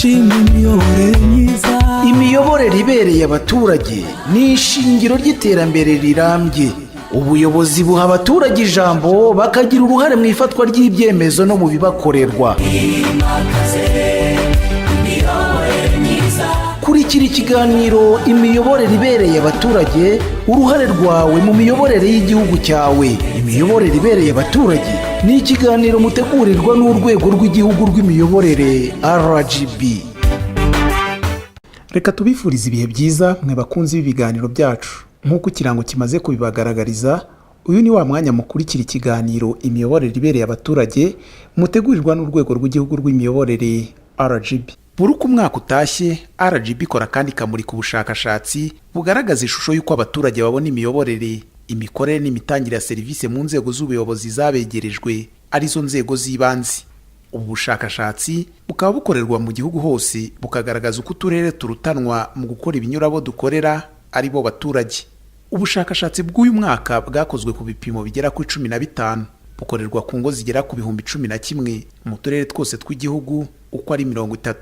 turashima imiyoborere myiza. Imiyoborere ibereye abaturage ni ishingiro ry'iterambere rirambye. Ubuyobozi buha abaturage ijambo bakagira uruhare mu ifatwa ry'ibyemezo no mu bibakorerwa. Kurikira ikiganiro imiyoborere ibereye abaturage, uruhare rwawe mu miyoborere y'igihugu cyawe. Imiyoborere ibereye abaturage ni ikiganiro mutegurirwa n'urwego rw'igihugu rw'imiyoborere RGB. Reka tubifurize ibihe byiza mwe bakunzi b'ibiganiro byacu. Nk'uko ikirango kimaze kubibagaragariza, uyu ni wa mwanya mukurikira ikiganiro imiyoborere ibereye abaturage mutegurirwa n'urwego rw'igihugu rw'imiyoborere RGB. Buri uko umwaka utashye, RGB ikora kandi ikamurika ubushakashatsi bugaragaza ishusho y'uko abaturage babona imiyoborere, imikorere n'imitangire ya serivisi mu nzego z'ubuyobozi zabegerejwe, arizo nzego z'ibanze. Ubu bushakashatsi bukaba bukorerwa mu gihugu hose, bukagaragaza uko uturere turutanwa mu gukora ibinyurabo dukorera ari bo baturage. Ubushakashatsi bw'uyu mwaka bwakozwe ku bipimo bigera kuri 15, bukorerwa ku ngo zigera ku bihumbi 11 mu turere twose tw'igihugu uko ari 30.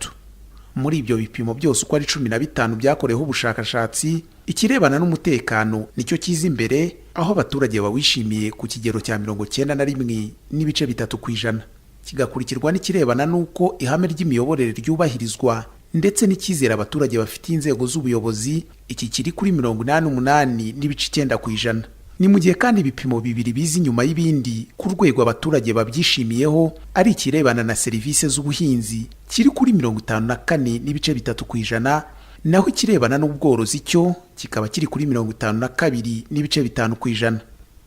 Muri ibyo bipimo byose uko ari 15 byakoreweho ubushakashatsi, ikirebana n'umutekano nicyo kiza imbere, aho abaturage bawishimiye ku kigero cya 91.3%, kigakurikirwa n'ikirebana n'uko ihame ry'imiyoborere ryubahirizwa ndetse n'icyizere abaturage bafitiye inzego z'ubuyobozi, iki kiri kuri 88.9%. Ni mu gihe kandi ibipimo bibiri bizi nyuma y'ibindi ku rwego abaturage babyishimiyeho ari ikirebana na serivisi z'ubuhinzi, kiri kuri 54.3%, naho ikirebana n'ubworozi cyo kikaba kiri kuri 52.5%.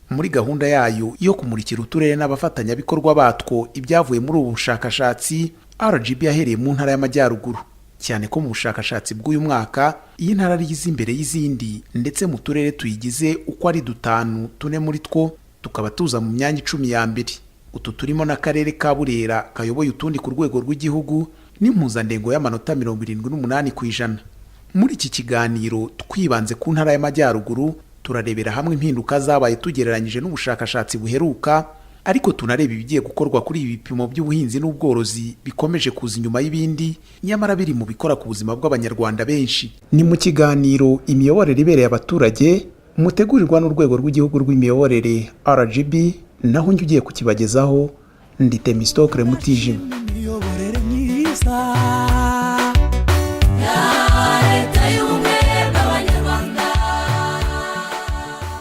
Muri gahunda yayo yo kumurikira uturere n'abafatanyabikorwa batwo ibyavuye muri ubu bushakashatsi, RGB yahereye mu ntara y'Amajyaruguru, cyane ko mu bushakashatsi bw'uyu mwaka iyi ntara yize imbere y'izindi, ndetse mu turere tuyigize uko ari 5, 4 muri two tukaba tuza mu myanya 10 ya mbere. Utu turimo n'akarere ka Burera kayoboye utundi ku rwego rw'igihugu n'impuzandengo y'amanota 78%. Muri iki kiganiro twibanze ku ntara y'Amajyaruguru, turarebera hamwe impinduka zabaye tugereranyije n'ubushakashatsi buheruka, ariko tunareba ibigiye gukorwa kuri ibi bipimo by'ubuhinzi n'ubworozi bikomeje kuza inyuma y'ibindi, nyamara biri mu bikora ku buzima bw'abanyarwanda benshi. Ni mu kiganiro imiyoborere ibereye abaturage mutegurirwa n'urwego rw'igihugu rw'imiyoborere RGB, naho njye ugiye kukibagezaho ndi Temistokle Mutijima.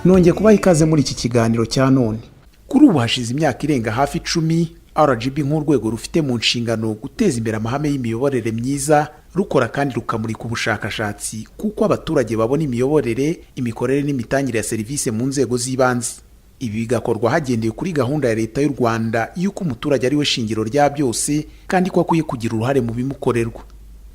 Nongeye kubaha ikaze muri iki kiganiro cya none. Kuri ubu hashize imyaka irenga hafi 10, RGB nk'urwego rufite mu nshingano guteza imbere amahame y'imiyoborere myiza, rukora kandi rukamurika ubushakashatsi kuko abaturage babona imiyoborere, imikorere n'imitangire ya serivisi mu nzego z'ibanze. Ibi bigakorwa hagendeye kuri gahunda ya leta y'u Rwanda y'uko umuturage ari we shingiro rya byose kandi ko akwiye kugira uruhare mu bimukorerwa.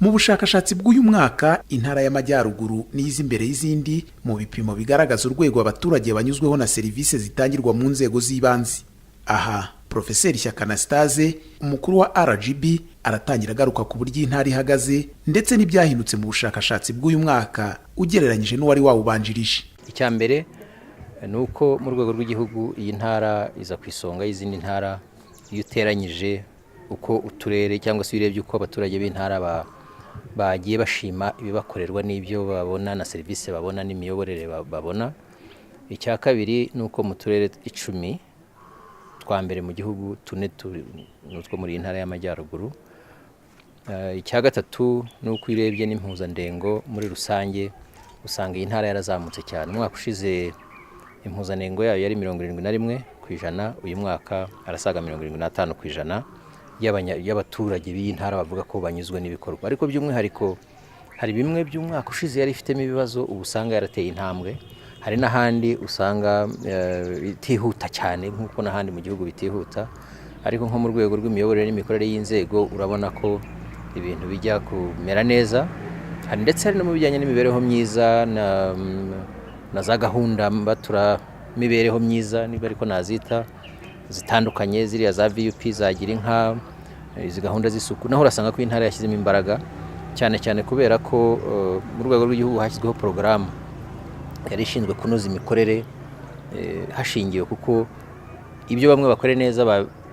Mu bushakashatsi bw'uyu mwaka, intara y'Amajyaruguru niyize imbere y'izindi mu bipimo bigaragaza urwego abaturage banyuzweho na serivisi zitangirwa mu nzego z'ibanze. Aha Professeur Shyaka Anastase, umukuru wa RGB, aratangira agaruka ku buryo intara ihagaze ndetse n'ibyahindutse mu bushakashatsi bw'uyu mwaka ugereranyije n'uwari wawubanjirije. Icyambere nuko mu rwego rw'igihugu iyi ntara iza ku isonga y'izindi ntara iyo uteranyije uko uturere cyangwa se urebye uko abaturage b'intara bagiye bashima ibibakorerwa n'ibyo babona na serivisi babona n'imiyoborere babona. Icya kabiri nuko mu turere 10 twa mbere mu gihugu 4 nutwo muri intara y'Amajyaruguru. Icya gatatu nuko irebye n'impuzandengo muri rusange usanga iyi ntara yarazamutse cyane. Umwaka ushize impuzandengo yayo yari 71%, uyu mwaka arasaga 75% y'abaturage b'iyi ntara bavuga ko banyuzwe n'ibikorwa. Ariko by'umwihariko hari bimwe by'umwaka ushize yari ifitemo ibibazo, ubu usanga yarateye intambwe. Hari n'ahandi usanga itihuta cyane nk'uko n'ahandi mu gihugu bitihuta, ariko nko mu rwego rw'imiyoborere n'imikorere y'inzego urabona ko ibintu bijya kumera neza. Hari ndetse hari no mu bijyanye n'imibereho myiza na za gahunda mbatura mibereho myiza niba ariko nazita zitandukanye, ziriya za VUP zagira inka, izi gahunda z'isuku, naho urasanga ko intara yashyizemo imbaraga cyane cyane kubera ko mu rwego rw'igihugu hashyizweho porogaramu yari ishinzwe kunoza imikorere hashingiwe kuko ibyo bamwe bakore neza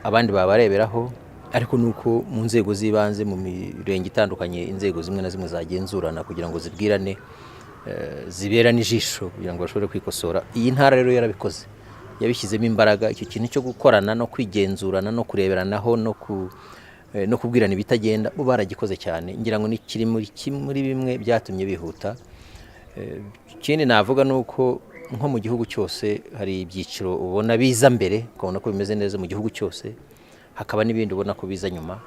abandi babareberaho, ariko nuko mu nzego z'ibanze mu mirenge itandukanye inzego zimwe na zimwe zagenzurana kugira ngo zibwirane ziberane ijisho kugira ngo bashobore kwikosora. Iyi ntara rero yarabikoze, yabishyizemo imbaraga. Icyo kintu cyo gukorana no kwigenzurana no kureberanaho no kubwirana ibitagenda bo baragikoze cyane, ngira ngo ni kiri muri bimwe byatumye bihuta. Ikindi navuga nuko nko mu gihugu cyose hari ibyiciro ubona biza mbere ukabona ko bimeze neza mu gihugu cyose, hakaba n'ibindi ubona ko biza nyuma.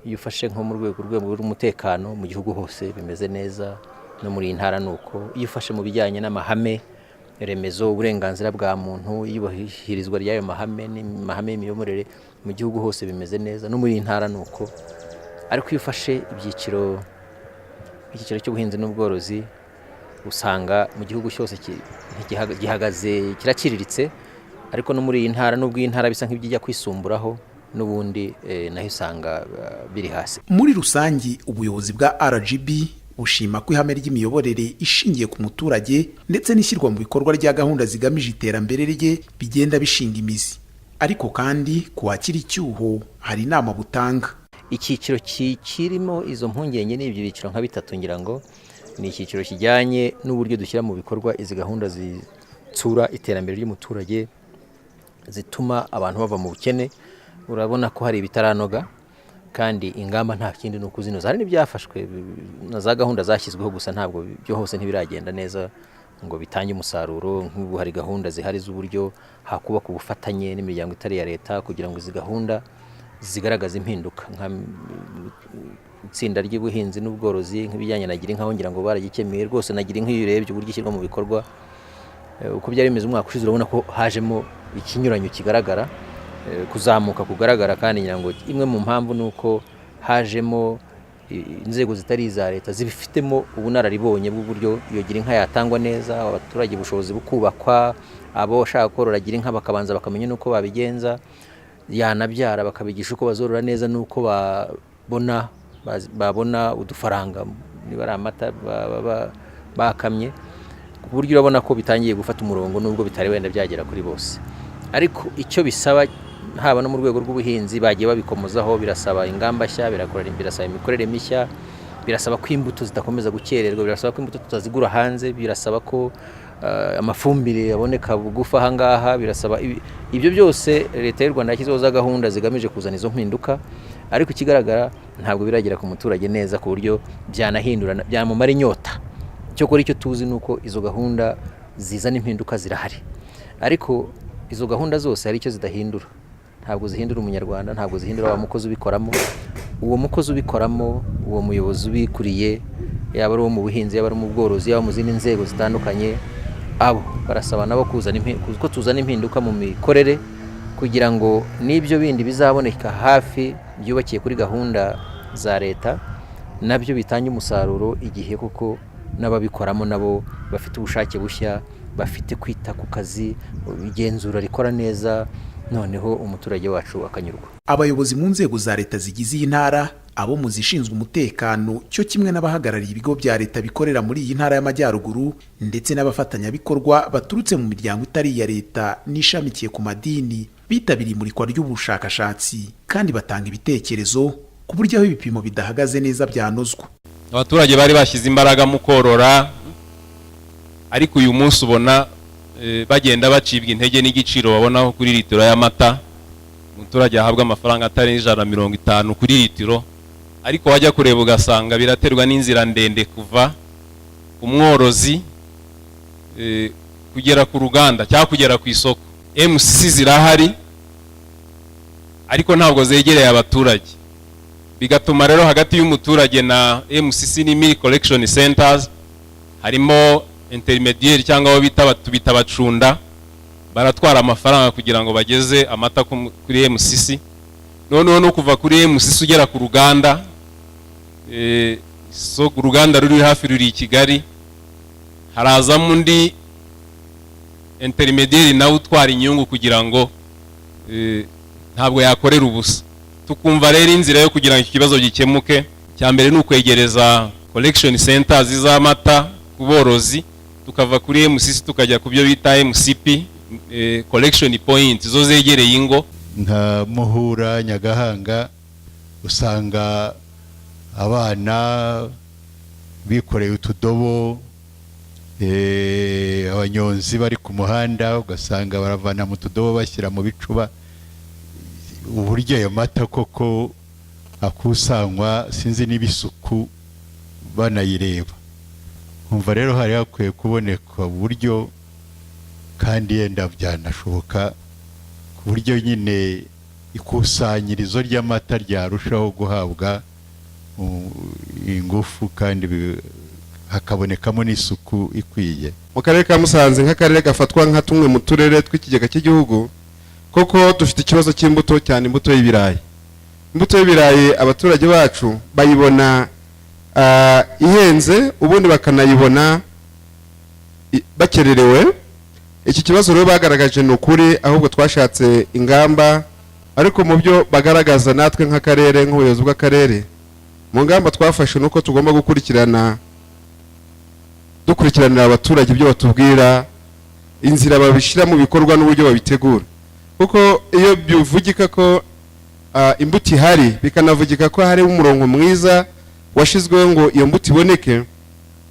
Iyo ufashe nko mu rwego rw'umutekano mu gihugu hose bimeze neza, no muri iyi ntara nuko. Iyo ufashe mu bijyanye n'amahame remezo, uburenganzira bwa muntu, iyubahirizwa ry'ayo mahame y'imiyoborere mu gihugu hose bimeze neza, no muri iyi ntara nuko. Ariko iyo ufashe icyiciro cy'ubuhinzi n'ubworozi usanga mu gihugu cyose gihagaze, kiraciriritse. Ariko no muri iyi ntara nubwo iyi ntara bisa nk'ibijya kwisumburaho, n'ubundi naho usanga biri hasi. Muri rusangi ubuyobozi bwa RGB bushima ko ihame ry'imiyoborere ishingiye ku muturage ndetse n'ishyirwa mu bikorwa rya gahunda zigamije iterambere rye bigenda bishinga imizi. Ariko kandi kuwakira icyuho hari inama butanga. Icyiciro kirimo izo mpungenge n'ibyo biciro nka bitatu, ngira ngo ni icyiciro kijyanye n'uburyo dushyira mu bikorwa izi gahunda zitsura iterambere ry'umuturage, zituma abantu bava mu bukene. Urabona ko hari ibitaranoga kandi ingamba nta kindi nuko zinoza. Hari n'ibyafashwe na za gahunda zashyizweho, gusa ntabwo byo hose ntibiragenda neza ngo bitange umusaruro. Nk'ubu hari gahunda zihari z'uburyo hakubaka ubufatanye n'imiryango itari ya leta kugira ngo izi gahunda zigaragaza impinduka. Nka itsinda ry'ubuhinzi n'ubworozi nk'ibijyanye na Girinka, ngira ngo baragikemeye rwose. Na Girinka iyo urebye uburyo ishyirwa mu bikorwa uko byari bimeze umwaka ushize, urabona ko hajemo ikinyuranyo kigaragara, kuzamuka kugaragara. Kandi ngira ngo imwe mu mpamvu nuko hajemo inzego zitari iza leta zibifitemo ubunararibonye bw'uburyo iyo Girinka yatangwa neza, abaturage ubushobozi bukubakwa, abo bashaka korora Girinka bakabanza bakamenya nuko babigenza, yanabyara bakabigisha uko bazorora neza, nuko babona udufaranga niba ari amata bakamye, ku buryo urabona ko bitangiye gufata umurongo nubwo bitari wenda byagera kuri bose. Ariko icyo bisaba haba no mu rwego rw'ubuhinzi bagiye babikomozaho, birasaba ingamba nshya, birasaba imikorere mishya, birasaba ko imbuto zidakomeza gukererwa, birasaba ko imbuto tutazigura hanze, birasaba ko amafumbire yaboneka bugufa ahangaha, birasaba ibyo byose. Leta y'u Rwanda yashyizeho za gahunda zigamije kuzana izo mpinduka, ariko ikigaragara ntabwo biragera ku muturage neza ku buryo byanahindura, byamumara inyota. Cyokora icyo tuzi nuko izo gahunda zizana impinduka zirahari, ariko izo gahunda zose hari icyo zidahindura. Ntabwo zihindura umunyarwanda, ntabwo zihindura wa mukozi ubikoramo. Uwo mukozi ubikoramo, uwo muyobozi ubikuriye, yaba ari uwo mu buhinzi, yaba ari mu bworozi, yaba mu zindi nzego zitandukanye, abo barasaba nabo ko tuzana impinduka mu mikorere kugira ngo n'ibyo bindi bizaboneka hafi byubakiye kuri gahunda za leta nabyo bitange umusaruro, igihe kuko n'ababikoramo nabo bafite ubushake bushya, bafite kwita ku kazi, igenzura rikora neza, noneho umuturage wacu akanyurwa. Abayobozi mu nzego za leta zigize iyi ntara, abo mu zishinzwe umutekano cyo kimwe n'abahagarariye ibigo bya leta bikorera muri iyi ntara y'Amajyaruguru, ndetse n'abafatanyabikorwa baturutse mu miryango itari iya leta n'ishamikiye ku madini, bitabiriye imurikwa ry'ubushakashatsi kandi batanga ibitekerezo ku buryo aho ibipimo bidahagaze neza byanozwa. Abaturage bari bashyize imbaraga mu korora, ariko uyu munsi ubona bagenda bacibwa intege n'igiciro babonaho kuri litiro y'amata. Umuturage ahabwa amafaranga atari 150 kuri litiro, ariko wajya kureba ugasanga biraterwa n'inzira ndende kuva umworozi kugera ku ruganda cyangwa kugera ku isoko. MCC zirahari ariko ntabwo zegereye abaturage, bigatuma rero hagati y'umuturage na MCC ni milk collection centers harimo intermediaire cyangwa abo bita abacunda, baratwara amafaranga kugira ngo bageze amata kuri MCC. Noneho no kuva kuri MCC ugera ku ruganda, so uruganda ruri hafi ruri i Kigali, harazamo undi intermediaire nawe utwara inyungu kugira ngo ntabwo yakorera ubusa. Tukumva rero inzira yo kugira ngo ikibazo gikemuke, cyambere ni ukwegereza collection centers z'amata ku borozi, tukava kuri MCC tukajya ku byo bita MCP collection point zo zegereye ingo nka Muhura, Nyagahanga, usanga abana bikoreye utudobo, abanyonzi bari ku muhanda ugasanga baravana mu tudobo bashyira mu bicuba. Uburyo ayo mata koko akusanywa sinzi n'ibisuku banayireba. Umva rero hari hakwiye kuboneka uburyo, kandi yenda byanashoboka ku buryo nyine ikusanyirizo ry'amata ryarushaho guhabwa ingufu kandi hakabonekamo n'isuku ikwiye. Mu karere ka Musanze nk'akarere gafatwa nka tumwe mu turere tw'ikigega cy'igihugu, koko dufite ikibazo cy'imbuto, cyane imbuto y'ibirayi. Imbuto y'ibirayi abaturage bacu bayibona ihenze, ubundi bakanayibona bakererewe. Iki kibazo rero bagaragaje ni ukuri, ahubwo twashatse ingamba, ariko mu byo bagaragaza natwe nk'akarere, nk'ubuyobozi bw'akarere, mu ngamba twafashe nuko tugomba dukurikiranira abaturage ibyo batubwira, inzira babishyira mu bikorwa n'uburyo babitegura. Kuko iyo bivugika ko imbuto ihari, bikanavugika ko hari umurongo mwiza washizweho ngo iyo mbuto iboneke,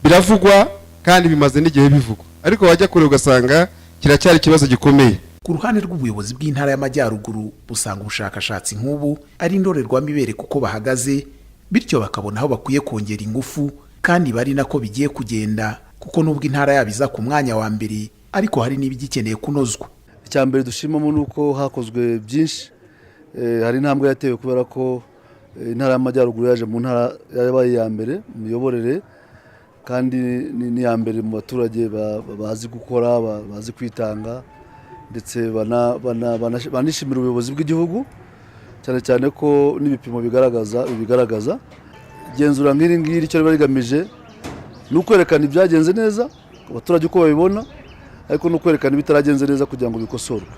biravugwa kandi bimaze n'igihe bivugwa, ariko wajya kure ugasanga kiracyari ikibazo gikomeye. Ku ruhande rw'ubuyobozi bw'intara y'Amajyaruguru busanga ubushakashatsi nk'ubu ari indorerwamo ibereka uko bahagaze, bityo bakabona aho bakwiye kongera ingufu, kandi bari nako bigiye kugenda, kuko nubwo intara yabiza ku mwanya wa mbere, ariko hari n'ibigikeneye kunozwa. Icyambere dushimamo nuko hakozwe byinshi, hari intambwe yatewe kubera ko intara y'Amajyaruguru yaje mu ntara yabaye ya mbere mu miyoborere, kandi ni ya mbere mu baturage bazi gukora, bazi kwitanga, ndetse banishimira ubuyobozi bw'igihugu, cyane cyane ko n'ibipimo bigaragaza. Genzura nk'iri ngiri icyo riba rigamije ni ukwerekana ibyagenze neza abaturage uko babibona, ariko no kwerekana ibitaragenze neza kugira ngo bikosorwe.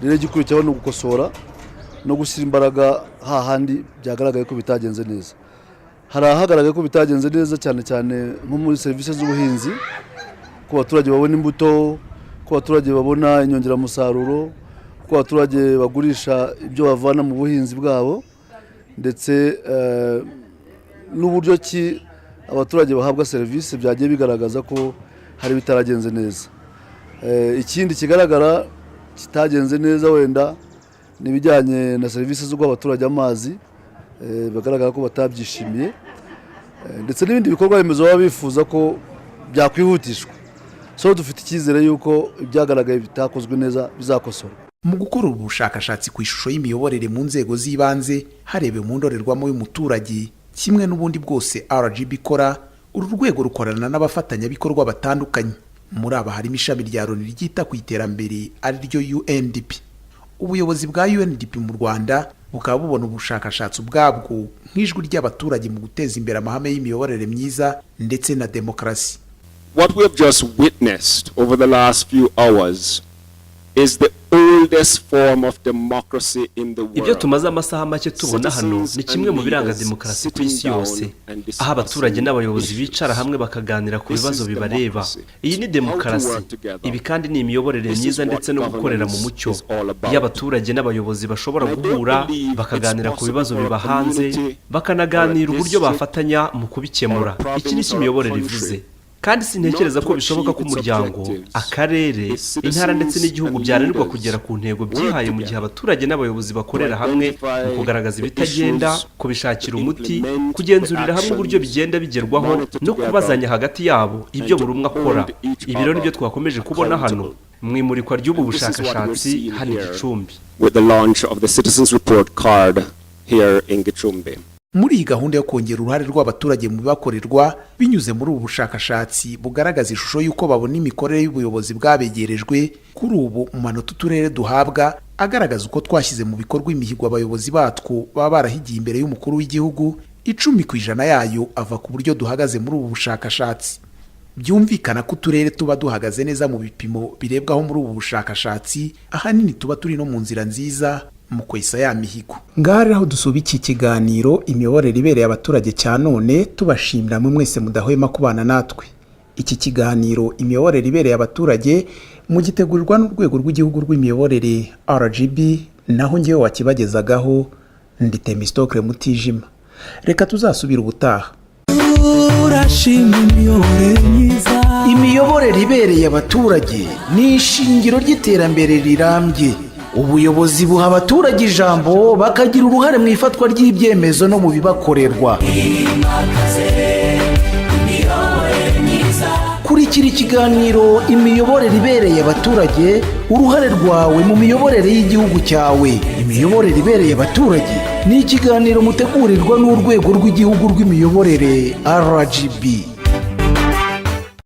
Rero igikurikiraho ni ugukosora no gushyira imbaraga hahandi byagaragaye ko bitagenze neza. Hari ahagaragaye ko bitagenze neza cyane cyane nko muri serivisi z'ubuhinzi, ko abaturage babona imbuto, ko abaturage babona inyongeramusaruro, ko abaturage bagurisha ibyo bavana mu buhinzi bwabo, ndetse n'uburyo ki abaturage bahabwa serivisi byagiye bigaragaza ko hari bitaragenze neza. Ikindi kigaragara kitagenze neza wenda n'ibijyanye na serivisi zo abaturage amazi, bagaragara ko batabyishimiye, ndetse n'ibindi bikorwa remezo baba bifuza ko byakwihutishwa. So dufite icyizere yuko ibyagaragaye bitakozwe neza bizakosorwa. Mu gukora ubushakashatsi ku ishusho y'imiyoborere mu nzego z'ibanze harebewe mu ndorerwamo y'umuturage, kimwe n'ubundi bwose RGB ikora, uru rwego rukorana n'abafatanyabikorwa batandukanye. Muri aba harimo ishami rya Loni ryita ku iterambere ari ryo UNDP. Ubuyobozi bwa UNDP mu Rwanda bukaba bubona ubushakashatsi bwabwo nk'ijwi ry'abaturage mu guteza imbere amahame y'imiyoborere myiza ndetse na demokarasi. What we have just witnessed over the last few hours is the oldest form of democracy in the world. Ibyo tumaze amasaha make tubona hano ni kimwe mu biranga demokarasi ku isi yose, aho abaturage n'abayobozi bicara hamwe bakaganira ku bibazo bibareba. Iyi ni demokarasi. Ibi kandi ni imiyoborere myiza ndetse no gukorera mu mucyo, iyo abaturage n'abayobozi bashobora guhura bakaganira ku bibazo biba hanze, bakanaganira uburyo bafatanya mu kubikemura. Iki ni imiyoborere ivuze. Kandi sintekereza ko bishoboka ko umuryango, akarere, intara ndetse n'igihugu byananirwa kugera ku ntego byihaye mu gihe abaturage n'abayobozi bakorera hamwe mu kugaragaza ibitagenda, kubishakira umuti, kugenzurira hamwe uburyo bigenda bigerwaho no kubazanya hagati yabo ibyo buri umwe akora. Ibi rero nibyo twakomeje kubona hano mu imurikwa ry'ubu bushakashatsi hano i Gicumbi. With the launch of the Citizens Report Card here in Gicumbi. Muri iyi gahunda yo kongera uruhare rw'abaturage mu bibakorerwa binyuze muri ubu bushakashatsi bugaragaza ishusho y'uko babona imikorere y'ubuyobozi bwabegerejwe, kuri ubu mu manota uturere duhabwa agaragaza uko twashyize mu bikorwa imihigo abayobozi batwo baba barahigiye imbere y'umukuru w'igihugu, 10% yayo ava ku buryo duhagaze muri ubu bushakashatsi. Byumvikana ko uturere tuba duhagaze neza mu bipimo birebwaho muri ubu bushakashatsi, ahanini tuba turi no mu nzira nziza mu kwesa ya mihigo. Ngari aho dusuba iki kiganiro imiyoborere ibereye abaturage cya none, tubashimira mwe mwese mudahwema kubana natwe. Iki kiganiro imiyoborere ibereye abaturage mugitegurirwa n'urwego rw'igihugu rw'imiyoborere RGB, naho ngewe wakibagezagaho ndi Temistokle Mutijima. Reka tuzasubira ubutaha. Urashima imiyoborere myiza. Imiyoborere ibereye abaturage ni ishingiro ry'iterambere rirambye. Ubuyobozi buha abaturage ijambo bakagira uruhare mu ifatwa ry'ibyemezo no mu bibakorerwa. Kurikira ikiganiro imiyoborere ibereye abaturage, uruhare rwawe mu miyoborere y'igihugu cyawe. Imiyoborere ibereye abaturage ni ikiganiro mutegurirwa n'urwego rw'igihugu rw'imiyoborere RGB.